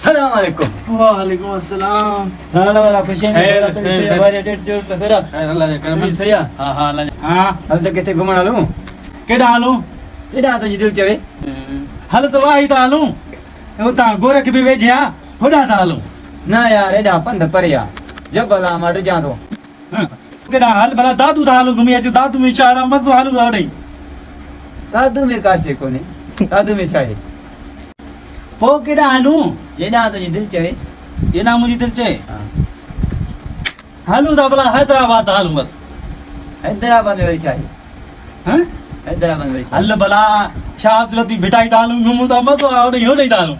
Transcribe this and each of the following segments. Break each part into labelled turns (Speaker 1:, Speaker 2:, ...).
Speaker 1: सलाम अलैकुम
Speaker 2: वालेकुम अस्सलाम
Speaker 1: सलाम वाला खुशी है
Speaker 2: खैर,
Speaker 1: तो
Speaker 2: खैर,
Speaker 1: इससे
Speaker 2: खैर।
Speaker 1: बारे डेट जो लगा
Speaker 2: अल्लाह ने करम
Speaker 1: सही है
Speaker 2: हां हां अल्लाह हां
Speaker 1: हल तक किथे घुमण हलूं
Speaker 2: केडा हालू
Speaker 1: एडा तो दिल चवे
Speaker 2: हल तो वाही ता हालू उता गोरख भी वेझिया होडा ता हालू
Speaker 1: ना यार एडा पंध परिया जबल आ मट जा तो
Speaker 2: केडा हाल भला दादू ता हालू घुमी अचो दादू में इशारा मज़ो हालू आवड़े
Speaker 1: दादू में काशे कोने दादू में छाए
Speaker 2: पो केडा हालू
Speaker 1: एडा तो दिल चवे
Speaker 2: ये ना मुझे दिल चे हालू ता भला हैदराबाद हालू बस
Speaker 1: हैदराबाद में छाए
Speaker 2: हां
Speaker 1: हैदराबाद में छाए
Speaker 2: अल्लाह भला शाह लती बिटाई ता हालू घुमू ता मज़ो आवड़े होडे ता हालू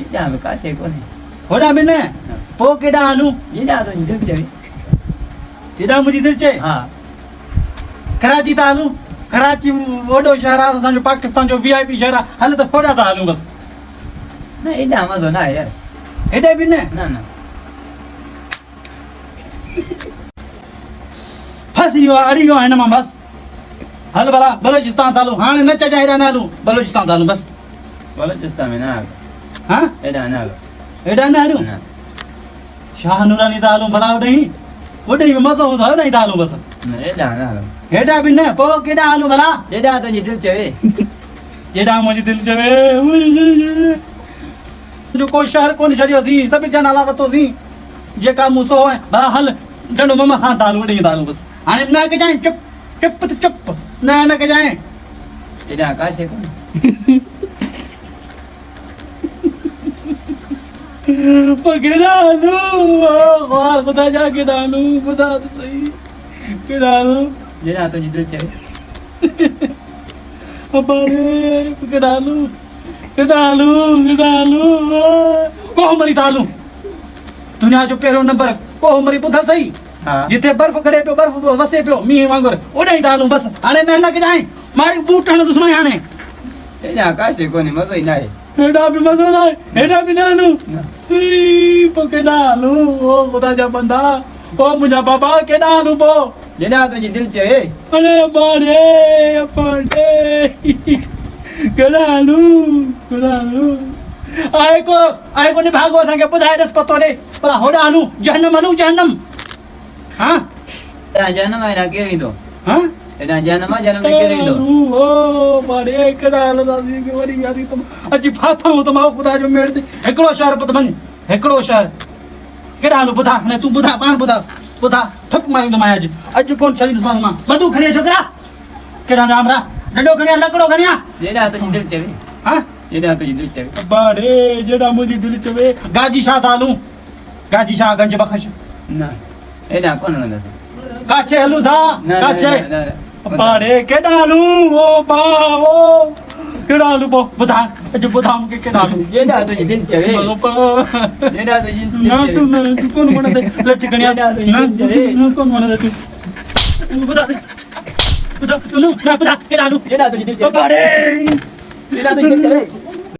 Speaker 1: एडा में काशे कोने
Speaker 2: होडा बिने पो केडा हालू
Speaker 1: एडा तो दिल चवे
Speaker 2: केडा मुझे दिल चे
Speaker 1: हां
Speaker 2: कराची ता हालू कराची वडो शहर आहे असांजो पाकिस्तान जो वीआईपी शहर आहे हल त होॾा था हलूं बस
Speaker 1: ना एडा मजो ना यार
Speaker 2: हेॾे बि न
Speaker 1: ना ना
Speaker 2: फसी वियो आहे अड़ी वियो आहे हिन मां बस हल भला बलोचिस्तान था हलूं हाणे न चइजांइ हेॾा न हलूं बलोचिस्तान था हलूं बस
Speaker 1: बलोचिस्तान में ना
Speaker 2: हा
Speaker 1: एडा ना
Speaker 2: हेॾा न हलूं
Speaker 1: ना
Speaker 2: शाह नूरानी था हलूं भला होॾे ई मज़ो हूंदो होॾे ई था हलूं बस
Speaker 1: एडा ना
Speaker 2: हेॾा बि न पोइ केॾा हलूं भला
Speaker 1: एडा तो दिल चवे
Speaker 2: जेॾा मुंहिंजी दिलि चवे मुंहिंजी दिलि चवे जो कोई शहर कोन छॾियोसीं सभिनि जा नाला वरितोसीं जेका मूं सो आहे भला हल चंडो ममा खां था हलूं वॾी था हलूं बसि हाणे न कजांइ चुप चुप त चुप न कजांइ
Speaker 1: एडा काशे कोने
Speaker 2: पर केॾा हलूं ख़्वार ॿुधा जा केॾा हलूं ॿुधा त सही केॾा हलूं
Speaker 1: एडा तो दिल चवे
Speaker 2: अबारे केॾा हलूं केॾा हलूं कोहमरी था हलूं दुनिया जो पहिरियों नंबर कोहमरी ॿुधल अथई
Speaker 1: हां
Speaker 2: जिथे बर्फ़ गड़े पियो बर्फ़ वसे पियो मींहं वांगुरु ओॾे ई था हलूं बसि हाणे न कजांइ मारी बूट हणंदुसि हाणे
Speaker 1: एडा काशे कोने मजो ही ना है
Speaker 2: हेॾा बि मज़ो न आहे हेॾा बि न हलूं पोइ केॾा हलूं ओ ख़ुदा जा बंदा ओ मुंहिंजा बाबा केॾा हलूं पोइ
Speaker 1: एडा तो दिल चवे
Speaker 2: अरे अबाड़े केॾा हलूं आहे को निभागो असांखे ॿुधाए ॾिस पतो ॾे भला होॾा हलूं जहनम हलूं जहनम हा
Speaker 1: एडा जन्म एडा के विदो
Speaker 2: हा
Speaker 1: एडा जन्म में के विदो
Speaker 2: ओ बाड़े केॾा हलंदासीं के वरी यादी तुम अॼु फाथऊं त मां ख़ुदा जो मेड़ ते हिकिड़ो शहर पुत वञ हिकिड़ो शहर केॾा हलूं ॿुधा हाणे तूं ॿुधा पाण ॿुधा ठप मारींदोमांइ अॼु कोन छॾींदोसांसि मां बंदूक खणी अचो छोकिरा केॾा जाम रा डंडो खणी लकड़ो खणी आ
Speaker 1: एडा तो दिल चवे
Speaker 2: हा
Speaker 1: एडा तो दिल चवे
Speaker 2: बाड़े जेड़ा मुझी दिल चवे गाजी शाह था हलूं गाजी शाह गंज बख्श
Speaker 1: ना एडा कोन लंदा
Speaker 2: काछे हलूं था काछे
Speaker 1: ना
Speaker 2: बाड़े केॾा हलूं ओ बा ओ केॾा हलूं पो ॿुधा अॼु ॿुधा मूंखे केॾा हलूं
Speaker 1: एडा तो दिल चवे एडा तो दिल
Speaker 2: न तूं कोन वणंदे लच खणी आ न कोन वणंदे तूं ॿुधा ॿुधा केॾा हलूं
Speaker 1: एडा तो दिल चवे
Speaker 2: बाड़े
Speaker 1: एडा तो दिल चवे